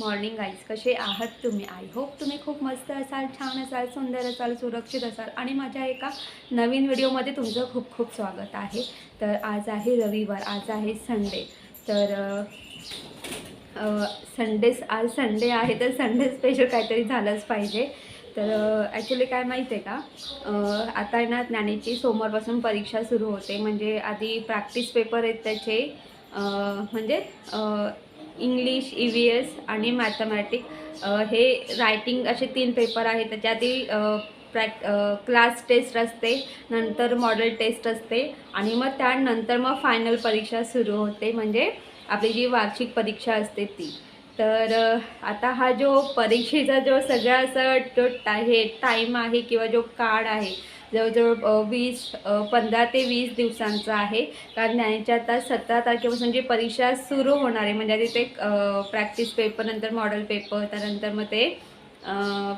Morning guys. कसे आहात तुम्ही? आय होप तुम्ही खूप मस्त असाल, छान असाल, सुंदर असाल, सुरक्षित असाल आणि माझ्या एका नवीन व्हिडिओमध्ये तुमचं खूप खूप स्वागत आहे. तर आज आहे रविवार, आज आहे संडे. तर आज संडे आहे, तर संडे स्पेशल काहीतरी झालंच पाहिजे. तर ॲक्च्युली काय माहिती आहे का, आता आहे ना ज्ञानेची सोमवारपासून परीक्षा सुरू होते. म्हणजे आधी प्रॅक्टिस पेपर आहेत त्याचे, म्हणजे इंग्लिश, EVS आणि मॅथमॅटिक, हे रायटिंग असे 3 पेपर आहेत. त्याच्या आधी क्लास टेस्ट असते, नंतर मॉडेल टेस्ट असते आणि मग त्यानंतर मग फायनल परीक्षा सुरू होते, म्हणजे आपली जी वार्षिक परीक्षा असते ती. तर आता हा जो परीक्षेचा जो सगळा असं टाईम आहे किंवा जो काळ आहे, जवळजवळ 15 ते 20 दिवसांचा आहे. कारण ज्ञानेच्या आता 17 तारखेपासून जी परीक्षा सुरू होणार आहे, म्हणजे आधी ते प्रॅक्टिस पेपर, नंतर मॉडेल पेपर, त्यानंतर मग ते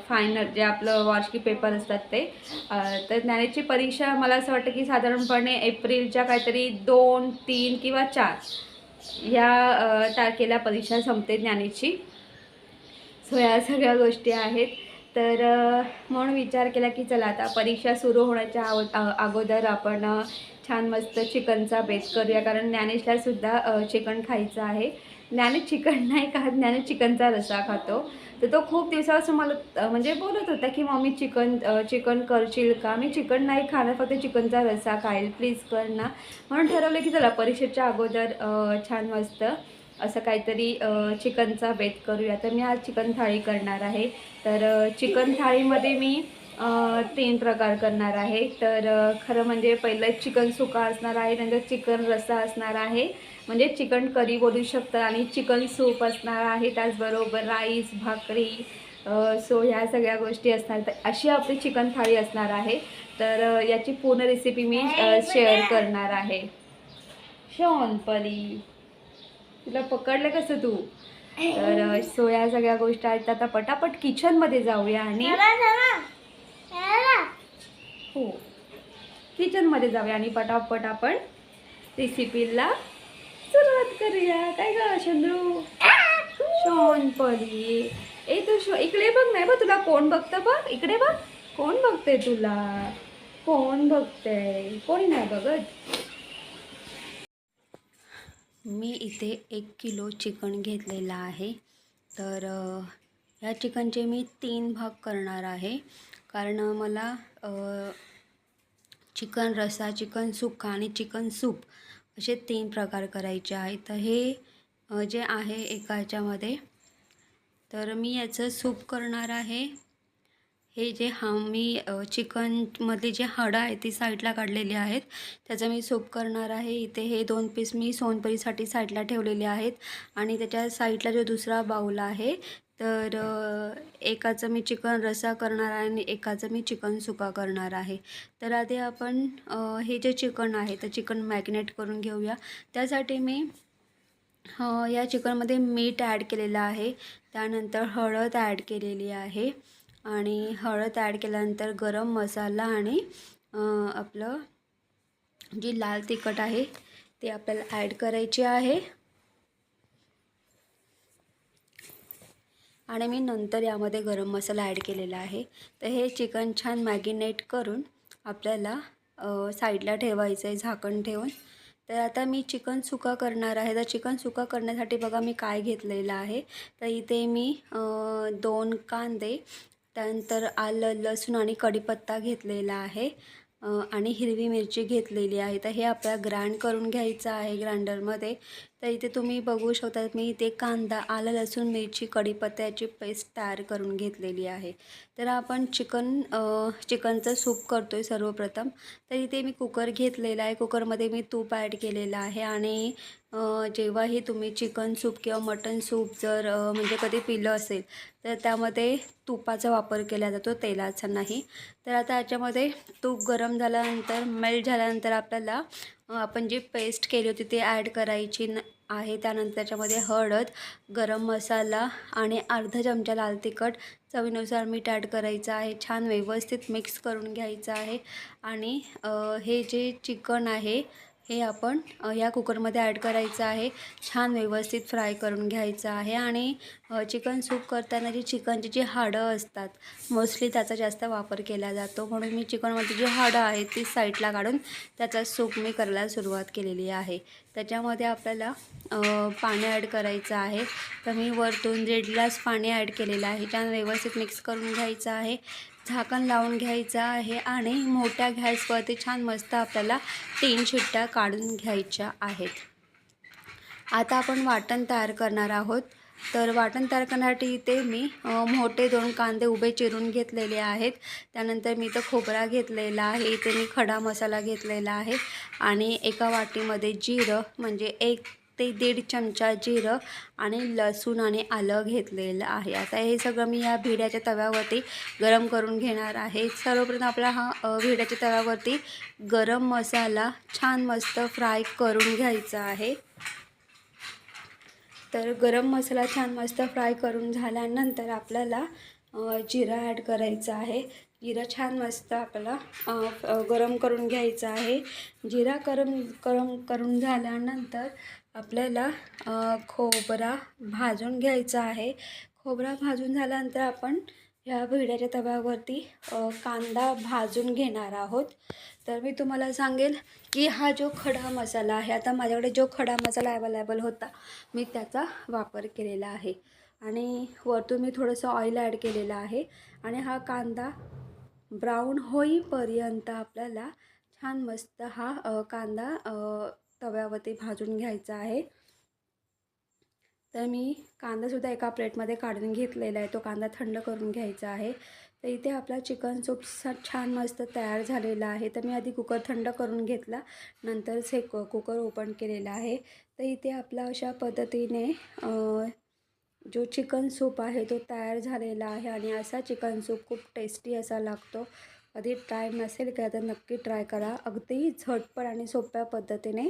फायनल जे आपलं वार्षिक पेपर असतात ते. तर ज्ञानेची परीक्षा मला असं वाटतं की साधारणपणे एप्रिलच्या काहीतरी 2, 3 किंवा 4 ह्या तारखेला परीक्षा संपते ज्ञानेची. सो या सगळ्या गोष्टी आहेत. तर म्हणून विचार केला की चला आता परीक्षा सुरू होण्याच्या अगोदर आपण छान मस्त चिकनचा बेत करूया, कारण ज्ञानेशलासुद्धा चिकन खायचं आहे. ज्ञानेश चिकन नाही खात, ज्ञानेश चिकनचा रस्सा खातो. तर तो खूप दिवसापासून मला म्हणजे बोलत होता की मम्मी चिकन करशील का? मी चिकन नाही खाणार, फक्त चिकनचा रस्सा खाईल, प्लीज कर ना. म्हणून ठरवलं की चला परीक्षेच्या अगोदर छान मस्त असं काहीतरी चिकनचा बेत करूया. तर मी आज चिकन थाळी करणार आहे. तर चिकन थाळीमध्ये मी 3 प्रकार करणार आहे. तर खरं म्हणजे पहिलं चिकन सुका असणार आहे, नंतर चिकन रस्सा असणार आहे, म्हणजे चिकन करी बोलू शकतं, आणि चिकन सूप असणार आहे, त्याचबरोबर राईस, भाकरी. सो ह्या सगळ्या गोष्टी असणार. तर अशी आपली चिकन थाळी असणार आहे. तर याची पूर्ण रेसिपी मी शेअर करणार आहे. शोनपरी, तुला पकडलं कसं तू? तर सो या सगळ्या गोष्टी आहेत. आता पटापट किचनमध्ये जाऊया आणि हो, किचनमध्ये जाऊया आणि पटापट आपण रेसिपीला सुरुवात करूया. काय ग चंद्रू? शोनपरी, ए तू इकडे बघ. नाही बघ, तुला कोण बघतं बघ, इकडे बघ. कोण बघते तुला? कोण बघतंय? कोणी नाही बघत. मी इथे 1 किलो चिकन घेतलेलं आहे. तर ह्या चिकनचे मी 3 भाग करणार आहे, कारण मला चिकन रस्सा, चिकन सुक्का आणि चिकन सूप असे 3 प्रकार करायचे आहेत. तर हे जे आहे एका ह्याच्यामध्ये, तर मी याचं सूप करणार आहे. हे जे मी चिकनमधली जी हाडं आहेत ती साईडला काढलेली आहेत, त्याचं मी सूप करणार आहे. इथे हे 2 पीस मी सोनपरीसाठी साईडला ठेवलेले आहेत, आणि त्याच्या साईडला जो दुसरा बाऊल आहे, तर एकाचं मी चिकन रस्सा करणार आहे आणि एकाचं मी चिकन सुका करणार आहे. तर आधी आपण हे जे चिकन आहे तर चिकन मॅरिनेट करून घेऊया. त्यासाठी मी या चिकनमध्ये मीठ ॲड केलेलं आहे, त्यानंतर हळद ॲड केलेली आहे, आणि हळद ॲड केल्यानंतर गरम मसाला आणि आपलं जी लाल तिखट आहे ते आपल्याला ॲड करायची आहे. आणि मी नंतर यामध्ये गरम मसाला ॲड केलेला आहे. तर हे चिकन छान मॅगिनेट करून आपल्याला साईडला ठेवायचं आहे झाकण ठेवून. तर आता मी चिकन सुका करणार आहे. तर चिकन सुका करण्यासाठी बघा मी काय घेतलेलं आहे. तर इथे मी 2 कांदे, त्यानंतर आलं, लसूण आणि कढीपत्ता घेतलेला आहे, आणि हिरवी मिरची घेतलेली आहे. तर हे आपल्याला ग्राइंड करून घ्यायचं आहे ग्राइंडरमध्ये. तर इथे तुम्ही बघू शकता मी इथे कांदा, आलं, लसूण, मिरची, कढीपत्त्याची पेस्ट तयार करून घेतलेली आहे. तर आपण चिकनचं सूप करतो आहे सर्वप्रथम. तर इथे मी कुकर घेतलेला आहे. कुकरमध्ये मी तूप ॲड केलेलं आहे, आणि जेव्हाही तुम्ही चिकन सूप किंवा मटन सूप जर म्हणजे कधी पिलं असेल तर त्यामध्ये तुपाचा वापर केला जातो, तेलाचा नाही. तर आता याच्यामध्ये तूप गरम झाल्यानंतर, मेल्ट झाल्यानंतर आपल्याला आपण जी पेस्ट केली होती ती ॲड करायची आहे. त्यानंतर त्याच्यामध्ये हळद, गरम मसाला आणि अर्धा चमचा लाल तिखट, चवीनुसार मीठ ॲड करायचं आहे. छान व्यवस्थित मिक्स करून घ्यायचं आहे. आणि हे जे चिकन आहे हे आपण या कुकरमध्ये ॲड करायचं आहे. छान व्यवस्थित फ्राय करून घ्यायचं आहे. आणि चिकन सूप करताना जी चिकनची जी हाडं असतात मोस्टली त्याचा जास्त वापर केला जातो, म्हणून मी चिकनमध्ये जी हाडं आहेत ती साईडला काढून त्याचा सूप मी करायला सुरुवात केलेली आहे. त्याच्यामध्ये आपल्याला पाणी ॲड करायचं आहे. तर मी वरतून 1.5 ग्लास पाणी ॲड केलेलं आहे. छान व्यवस्थित मिक्स करून घ्यायचं आहे. झाकण लावून घ्यायचं आहे आणि मोठ्या गॅसवरती छान मस्त आपल्याला 3 शिट्ट्या काढून घ्यायच्या आहेत. आता आपण वाटण तयार करणार आहोत. तर वाटण तयार करण्यासाठी इथे मी मोठे 2 कांदे उभे चिरून घेतलेले आहेत. त्यानंतर मी इथं खोबरा घेतलेला आहे. इथे मी खडा मसाला घेतलेला आहे आणि एका वाटीमध्ये जिरं म्हणजे 1 ते 1.5 चमचा जिरं आणि लसूण आणि आलं घेतलेलं आहे. आता हे सगळं मी या भिड्याच्या तव्यावरती गरम करून घेणार आहे. सर्वप्रथम आपला हा भिड्याच्या तव्यावरती गरम मसाला छान मस्त फ्राय करून घ्यायचा आहे. तर गरम मसाला छान मस्त फ्राय करून झाल्यानंतर आपल्याला जिरा ॲड करायचा आहे. जिरा छान मस्त आपल्याला गरम करून घ्यायचा आहे. जिरा गरम करून झाल्यानंतर आपल्याला खोबरा भाजून घ्यायचा आहे. खोबरा भाजून झाल्यानंतर आपण ह्या भिड्याच्या तव्यावरती कांदा भाजून घेणार आहोत. तर मी तुम्हाला सांगेल की हा जो खडा मसाला आहे, आता माझ्याकडे जो खडा मसाला अवेलेबल होता मी त्याचा वापर केलेला आहे. आणि वरतून मी थोडंसं ऑइल ॲड केलेलं आहे. आणि हा कांदा ब्राऊन होईपर्यंत आपल्याला छान मस्त हा कांदा तव्यावरती भाजून घ्यायचा आहे. तर मी कांदासुद्धा एका प्लेटमध्ये काढून घेतलेला आहे. तो कांदा थंड करून घ्यायचा आहे. तर इथे आपला चिकन सूप छान मस्त तयार झालेला आहे. तर मी आधी कुकर थंड करून घेतला, नंतरच हे कुकर ओपन केलेला आहे. तर इथे आपला अशा पद्धतीने जो चिकन सूप आहे तो तयार झालेला आहे. आणि असा चिकन सूप खूप टेस्टी असा लागतो. कधी ट्राय नसेल केला तर नक्की ट्राय करा. अगदी झटपट आणि सोप्या पद्धतीने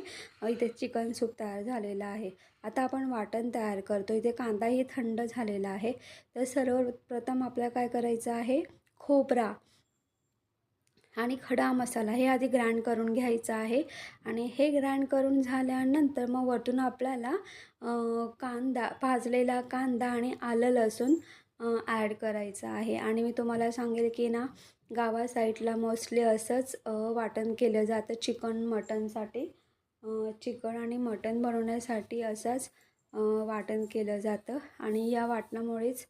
इथे चिकन सूप तयार झालेला आहे. आता आपण वाटण तयार करतो. इथे कांदाही थंड झालेला आहे. तर सर्वप्रथम आपल्याला काय करायचं आहे, खोबरा आणि खडा मसाला हे आधी ग्राइंड करून घ्यायचं आहे. आणि हे ग्राइंड करून झाल्यानंतर मग वरतून आपल्याला कांदा, भाजलेला कांदा आणि आलं लसूण ॲड करायचं आहे. आणि मी तुम्हाला सांगेल की ना, गावा साईडला मोस्टली असंच वाटण केलं जातं चिकन मटनसाठी. चिकन आणि मटण बनवण्यासाठी असंच वाटण केलं जातं. आणि या वाटणामुळेच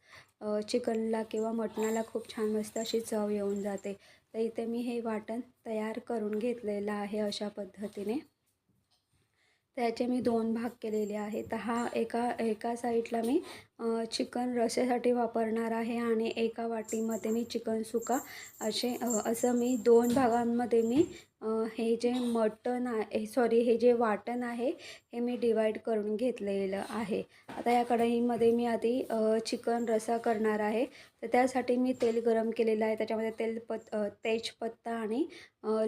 चिकनला किंवा मटणाला खूप छान मस्त अशी चव येऊन जाते. तर इथे मी हे वाटण तयार करून घेतलेलं आहे अशा पद्धतीने. त्याचे मी 2 भाग केलेले आहे. तर हा एका साईडला मी चिकन रस्स्यासाठी वापरणार आहे आणि एका वाटीमध्ये मी चिकन सुका असं मी 2 भागांमध्ये मी हे जे मटण आहे, सॉरी, हे जे वाटण आहे हे मी डिवाईड करून घेतलेलं आहे. आता या कढईमध्ये मी आधी चिकन रस्सा करणार आहे. तर त्यासाठी मी तेल गरम केलेलं आहे. त्याच्यामध्ये तेजपत्ता आणि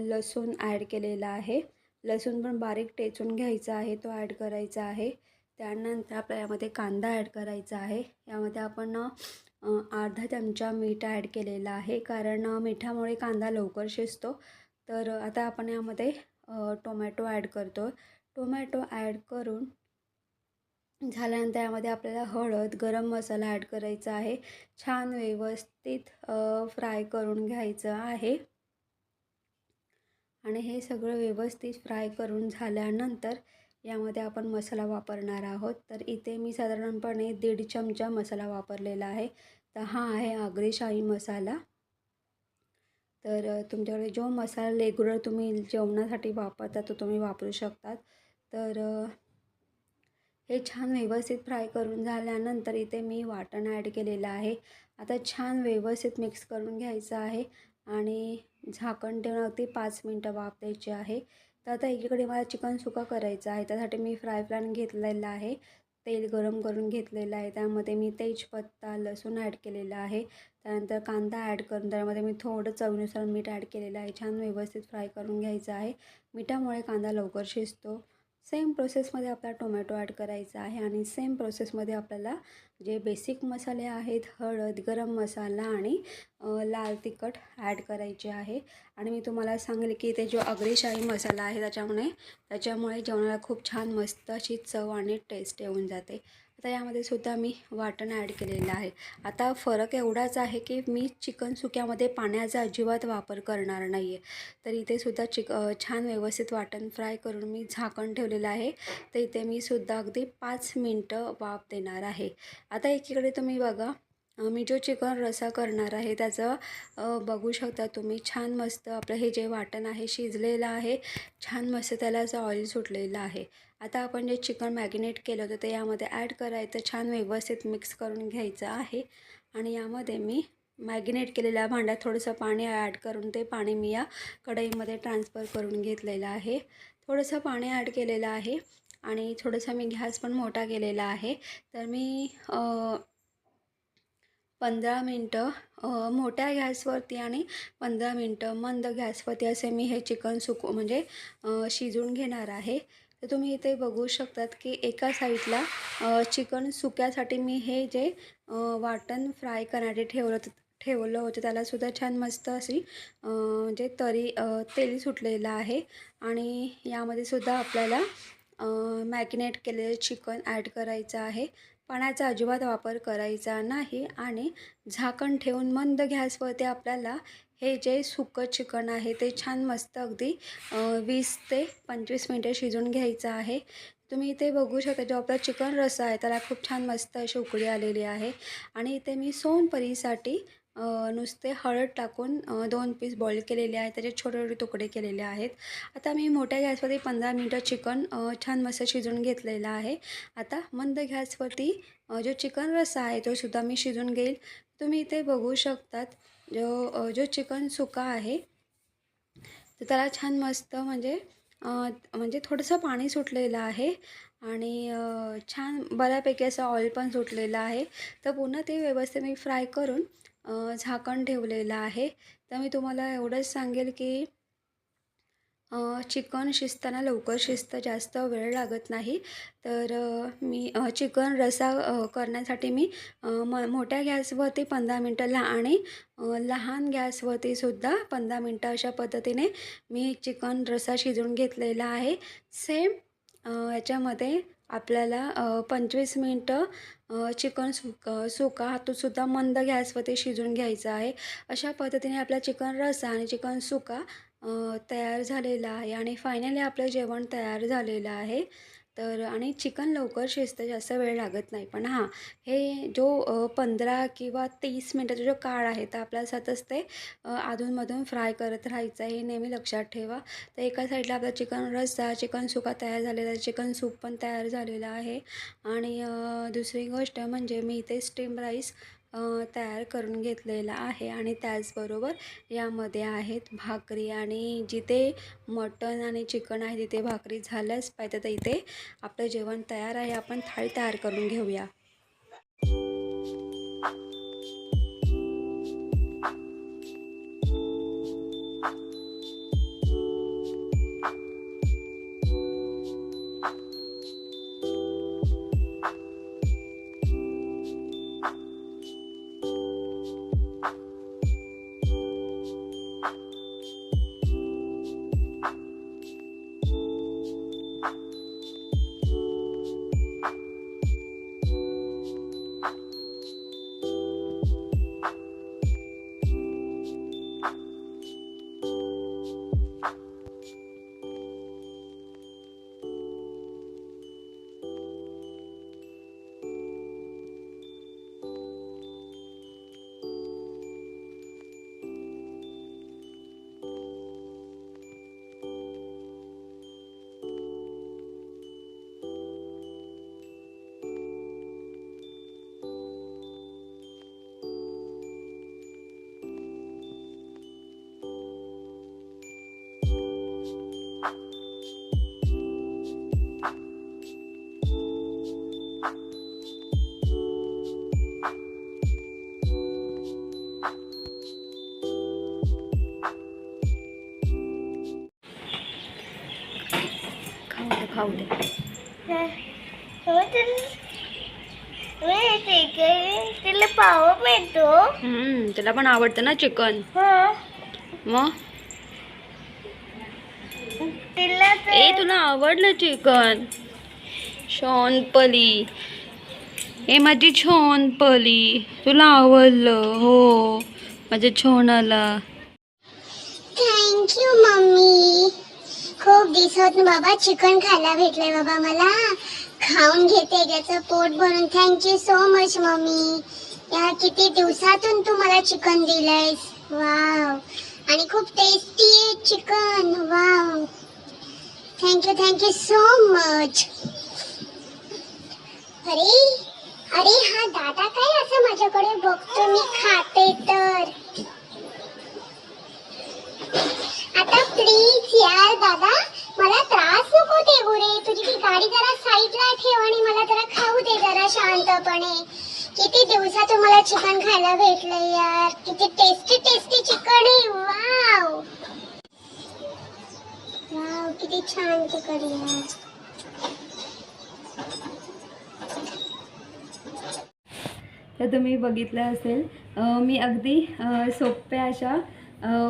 लसूण ॲड केलेला आहे. लसूण पण बारीक टेचून घ्यायचा आहे, तो ॲड करायचा आहे. त्यानंतर आपल्याला यामध्ये कांदा ॲड करायचा आहे. यामध्ये आपण अर्धा चमचा मीठ ॲड केलेला आहे, कारण मिठामुळे कांदा लवकर शिजतो. तर आता आपण यामध्ये टोमॅटो ॲड करतो. टोमॅटो ॲड करून झाल्यानंतर यामध्ये आपल्याला हळद, गरम मसाला ॲड करायचा आहे. छान व्यवस्थित फ्राय करून घ्यायचं आहे. आणि हे सगळं व्यवस्थित फ्राय करून झाल्यानंतर यामध्ये आपण मसाला वापरणार आहोत. तर इथे मी साधारणपणे 1.5 चमचा मसाला वापरलेला आहे. तर हा आहे आगरी शाही मसाला. तर तुमच्याकडे जो मसाला रेग्युलर तुम्ही जेवणासाठी वापरता तो तुम्ही वापरू शकतात. तर हे छान व्यवस्थित फ्राय करून झाल्यानंतर इथे मी वाटण ॲड केलेलं आहे. आता छान व्यवस्थित मिक्स करून घ्यायचं आहे आणि झाकण ठेवून अगदी 5 मिनटं वाफ द्यायची आहे. तर आता एकीकडे मला चिकन सुका करायचं आहे. त्यासाठी मी फ्राय पॅन घेतलेला आहे. तेल गरम करून घेतलेलं आहे. त्यामध्ये मी तेजपत्ता, लसूण ॲड केलेलं आहे. त्यानंतर कांदा ॲड करून त्यामध्ये मी थोडं चवीनुसार मीठ ॲड केलेलं आहे. छान व्यवस्थित फ्राय करून घ्यायचं आहे. मिठामुळे कांदा लवकर शिजतो. सेम प्रोसेसमध्ये आपला टोमॅटो ॲड करायचा आहे आणि सेम प्रोसेसमध्ये आपल्याला जे बेसिक मसाले आहेत, हळद, गरम मसाला आणि लाल तिखट ॲड करायचे आहे. आणि मी तुम्हाला सांगेल की ते जो आगरीशाही मसाला आहे त्याच्यामुळे जेवणाला खूप छान मस्त अशी चव आणि टेस्ट येऊन जाते. आता यामध्ये सुद्धा मी वाटण ॲड केलेलं आहे. आता फरक एवढाच आहे की मी चिकन सुक्यामध्ये पाण्याचा अजिबात वापर करणार नाही आहे. तर इथे सुद्धा छान व्यवस्थित वाटण फ्राय करून मी झाकण ठेवलेलं आहे. तर इथे मी सुद्धा अगदी 5 मिनटं वाफ देणार आहे. आता एकीकडे तुम्ही बघा, मी जो चिकन रस्सा करणार आहे त्याचं बघू शकता तुम्ही, छान मस्त आपलं हे जे वाटण आहे शिजलेलं आहे. छान मस्त त्याला असं ऑइल सुटलेलं आहे. आता आपण जे चिकन मॅरिनेट केलं होतं ते यामध्ये ॲड करायचं, छान व्यवस्थित मिक्स करून घ्यायचं आहे. आणि यामध्ये मी मॅरिनेट केलेल्या भांड्यात थोडंसं पाणी ॲड करून ते पाणी मी या कढईमध्ये ट्रान्सफर करून घेतलेलं आहे. थोडंसं पाणी ॲड केलेलं आहे आणि थोडंसं मी गॅस पण मोठा केलेला आहे. तर मी 15 मिनटं मोठ्या गॅसवरती आणि 15 मिनटं मंद गॅसवरती असे मी हे चिकन शिजवून घेणार आहे. तर तुम्ही इथे बघू शकतात की एका साईडला चिकन सुक्यासाठी मी हे जे वाटण फ्राय करण्यासाठी ठेवलं होतं त्यालासुद्धा छान मस्त अशी म्हणजे तेल सुटलेलं आहे. आणि यामध्ये सुद्धा आपल्याला मॅरिनेट केलेलं चिकन ॲड करायचं आहे. पाण्याचा अजिबात वापर करायचा नाही आणि झाकण ठेवून मंद गॅसवरती आपल्याला हे जे सुकं चिकन आहे ते छान मस्त अगदी 20 ते 25 मिनटं शिजवून घ्यायचं आहे. तुम्ही इथे बघू शकता जो आपला चिकन रस्सा आहे त्याला खूप छान मस्त अशी उकळी आलेली आहे. आणि इथे मी सोनपरीसाठी नुसते हळद टाकून 2 पीस बॉईल केलेले आहेत, त्याचे छोटे छोटे तुकडे केलेले आहेत. आता मी मोठ्या गॅसवरती 15 मिनटं चिकन छान मस्त शिजवून घेतलेलं आहे. आता मंद गॅसवरती जो चिकन रस्सा आहे तो सुद्धा मी शिजवून घेईल. तुम्ही इथे बघू शकतात जो चिकन सुका आहे तर त्याला छान मस्त म्हणजे थोडंसं पाणी सुटलेलं आहे आणि छान बऱ्यापैकी असं ऑइल पण सुटलेलं आहे. तर पुन्हा ते व्यवस्थित मी फ्राय करून झाकण ठेवलेलं आहे. तर मी तुम्हाला एवढंच सांगेल की चिकन शिजताना लवकर शिजतं, जास्त वेळ लागत नाही. तर मी चिकन रस्सा करण्यासाठी मी मोठ्या गॅसवरती 15 मिनटं आणि लहान गॅसवरती सुद्धा 15 मिनटं अशा पद्धतीने मी चिकन रस्सा शिजवून घेतलेला आहे. सेम याच्यामध्ये आपल्याला 25 मिनटं चिकन सुका तो सुद्धा मंद गॅसवरती शिजवून घ्यायचा आहे. अशा पद्धतीने आपला चिकन रस्सा आणि चिकन सुका तयार झालेला आहे आणि फायनली आपलं जेवण तयार झालेलं आहे. तर आणि चिकन लवकर शिजतं, जास्त वेळ लागत नाही. पण हां, हे जो 15 किंवा 30 मिनटाचा जो काळ आहे तर आपल्याला सतत ते अधूनमधून फ्राय करत राहायचं आहे, हे नेहमी लक्षात ठेवा. तर एका साईडला आपला चिकन रस्सा, चिकन सुका तयार झालेला आहे, चिकन सूप पण तयार झालेला आहे. आणि दुसरी गोष्ट म्हणजे मी इथे स्टीम राईस तयार करून घेतलेला आहे आणि त्याचबरोबर यामध्ये आहेत भाकरी. आणि जिथे मटण आणि चिकन आहे तिथे भाकरी झाल्याच पाहिजे. तर इथे आपलं जेवण तयार आहे, आपण थाळी तयार करून घेऊया. खाऊ दे. तिला पाव मिळतो. तुला पण आवडतं ना चिकन. मग तुला आवडलं चिकन. शोनपली, हे माझी छोनपली, तुला आवडलं. हो माझ्या छोनाला. Thank you mummy. खूप दिवसात बाबा चिकन खायला भेटलंय बाबा मला. खाऊन घेते त्याचं पोट भरून. Thank you so much mummy. या किती दिवसातून तू मला चिकन दिलंयस. वाव. आणि खूप टेस्टी आहे chicken. Wow. Thank you so much. अरे अरे हा दादा काय असं माझ्याकडे बघतो मी खाते तर. आता प्लीज यार दादा मला त्रास नको देऊ रे. तुझी ती गाडी जरा साईडला ठेव आणि मला जरा खाऊ दे जरा शांतपणे. किती दिवसातून मला चिकन खायला भेटलंय यार. किती टेस्टी टेस्टी चिकन आहे. वाव वाव किती छान चिकन आहे. तर तुम्ही बघितलं असेल मी अगदी सोप्या अशा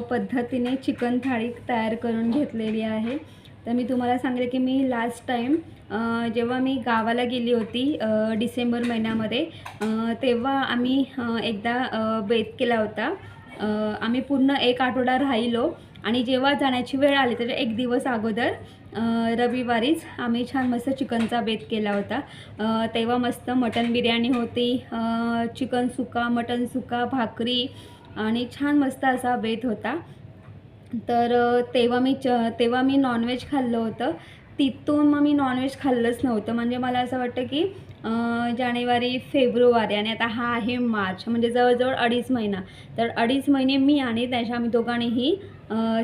पद्धतीने चिकन थाळी तयार करून घेतलेली आहे. तर मी तुम्हाला सांगेल की मी लास्ट टाईम जेव्हा मी गावाला गेली होती डिसेंबर महिन्यामध्ये, तेव्हा आम्ही एकदा बेत केला होता. आम्ही पूर्ण 1 आठवडा राहिलो आणि जेव्हा जाण्याची वेळ आली त्याच्या 1 दिवस अगोदर रविवारीच आम्ही छान मस्त चिकनचा बेत केला होता. तेव्हा मस्त मटन बिर्याणी होती, चिकन सुका, मटन सुका, भाकरी आणि छान मस्त असा बेत होता. तर तेव्हा मी नॉनव्हेज खाल्लं होतं. तिथून मग मी नॉनव्हेज खाल्लंच नव्हतं. म्हणजे मला असं वाटतं की जानेवारी, फेब्रुवारी आणि आता हा आहे मार्च, म्हणजे जवळजवळ 2.5 महिना. तर 2.5 महिने मी आणि त्याच्या आम्ही दोघांनीही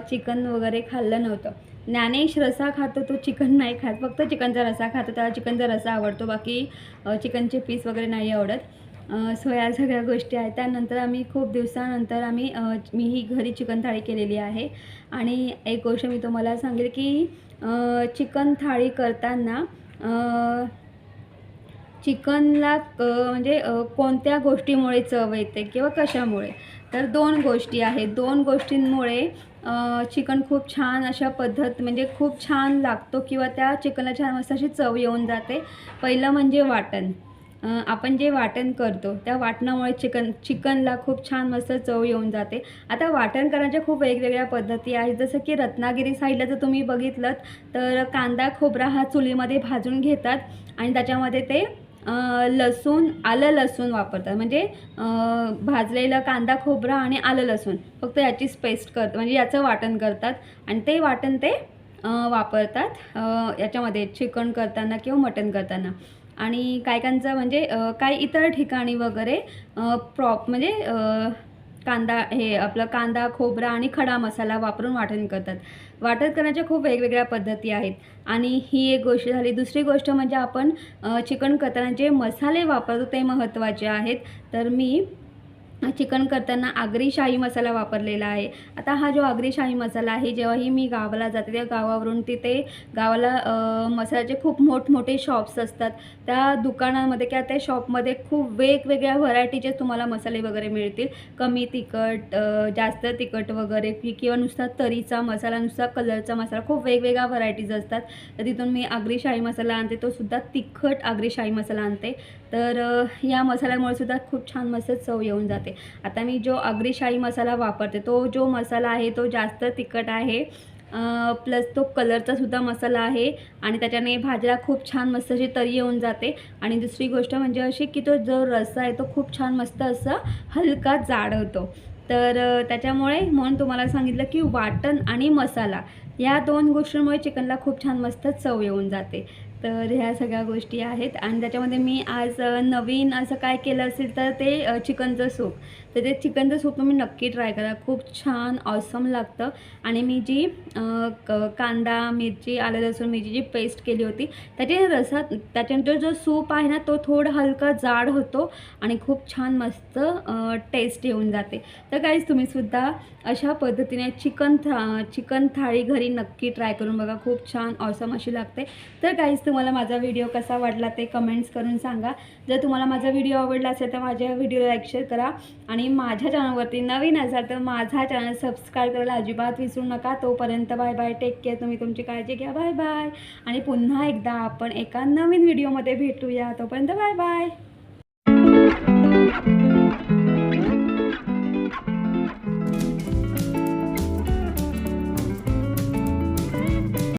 चिकन वगैरे खाल्लं नव्हतं. ज्ञानेश रस्सा खातो, तो चिकन नाही खात. फक्त चिकनचा रस्सा खातो, त्याला चिकनचा रस्सा आवडतो. बाकी चिकनचे पीस वगैरे नाही आवडत. सो या सगळ्या गोष्टी आहेत. त्यानंतर आम्ही खूप दिवसानंतर मी ही घरी चिकन थाळी केलेली आहे. आणि एक गोष्ट मी तुम्हाला सांगेल की चिकन थाळी करताना चिकनला म्हणजे कोणत्या गोष्टीमुळे चव येते किंवा कशामुळे, तर 2 गोष्टी आहेत. 2 गोष्टींमुळे चिकन खूप छान अशा म्हणजे खूप छान लागतो किंवा त्या चिकनला छान मस्त अशी चव येऊन जाते. पहिलं म्हणजे वाटण. आपण जे वाटण करतो त्या वाटणामुळे चिकनला खूप छान मस्त चव येऊन जाते. आता वाटण करण्याच्या खूप वेगवेगळ्या पद्धती आहेत. जसं की रत्नागिरी साईडला जर तुम्ही बघितलं तर कांदा खोबरा हा चुलीमध्ये भाजून घेतात आणि त्याच्यामध्ये ते आलं लसूण वापरतात. म्हणजे भाजलेलं कांदा खोबरा आणि आलं लसूण फक्त याचीच पेस्ट करतात, म्हणजे याचं वाटण करतात आणि ते वाटण ते वापरतात याच्यामध्ये चिकन करताना किंवा मटण करताना. आणि काहीकांचं म्हणजे काही इतर ठिकाणी वगैरे म्हणजे कांदा खोबरा आणि खडा मसाला वापरून वाटण करतात. वाटण करण्याच्या खूप वेगवेगळ्या पद्धती आहेत आणि ही एक गोष्ट झाली. दुसरी गोष्ट म्हणजे आपण चिकन करताना जे मसाले वापरतो ते महत्त्वाचे आहेत. तर मी चिकन करताना आगरी शाही मसाला वापरलेला आहे. आता हा जो आगरी शाही मसाला आहे, जेव्हाही मी गावाला जाते त्या गावावरून तिथे गावाला मसाल्याचे खूप मोठमोठे शॉप्स असतात. त्या दुकानांमध्ये किंवा त्या शॉपमध्ये खूप वेगवेगळ्या व्हरायटीचे तुम्हाला मसाले वगैरे मिळतील. कमी तिखट, जास्त तिखट वगैरे किंवा नुसता तरीचा मसाला, नुसता कलरचा मसाला, खूप वेगवेगळ्या व्हरायटीज असतात. तर तिथून मी आगरी शाही मसाला आणते, तो सुद्धा तिखट आगरी शाही मसाला आणते. तर या मसाल्यामुळे सुद्धा खूप छान मस्त चव येऊन जाते. आता मी जो आगरी शाही मसाला वापरते तो जो मसाला आहे तो जास्त तिखट आहे, प्लस तो कलरचा सुद्धा मसाला आहे आणि त्याच्याने भाजीला खूप छान मस्त अशी तरी येऊन जाते. आणि दुसरी गोष्ट म्हणजे अशी की तो जो रस्सा आहे तो खूप छान मस्त असा हलका जाड होतो. तर त्याच्यामुळे म्हणून तुम्हाला सांगितलं की वाटण आणि मसाला या 2 गोष्टींमुळे चिकनला खूप छान मस्त चव येऊन जाते. तर ह्या सगळ्या गोष्टी आहेत. आणि त्याच्यामध्ये मी आज नवीन असं काय केलं असेल तर ते चिकनचं सूप. तर ते चिकनचं सूप तुम्ही नक्की ट्राय करा, खूप छान ऑसम लागतं. आणि मी जी कांदा मिरची आलं लसूण मिरचीची पेस्ट केली होती त्याच्या रसात त्याच्यानंतर जो सूप आहे ना तो थोडा हलका जाड होतो आणि खूप छान मस्त टेस्ट येऊन जाते. तर गाईज तुम्हीसुद्धा अशा पद्धतीने चिकन थाळी घरी नक्की ट्राय करून बघा, खूप छान ऑसम अशी लागते. तर गाईज तुम्हाला माझा व्हिडिओ कसा वाटला ते कमेंट्स करून सांगा. जर तुम्हाला माझा व्हिडिओ आवडला असेल तर माझ्या व्हिडिओला लाईक शेअर करा. आणि माझ्या चॅनलवरती नवीन असाल तर माझा चॅनल सबस्क्राईब करायला अजिबात विसरू नका. तोपर्यंत बाय बाय, टेक केअर. तुम्ही तुमची काळजी घ्या. Bye bye. आणि पुन्हा एकदा आपण एका नवीन व्हिडिओमध्ये भेटूया. तोपर्यंत बाय बाय.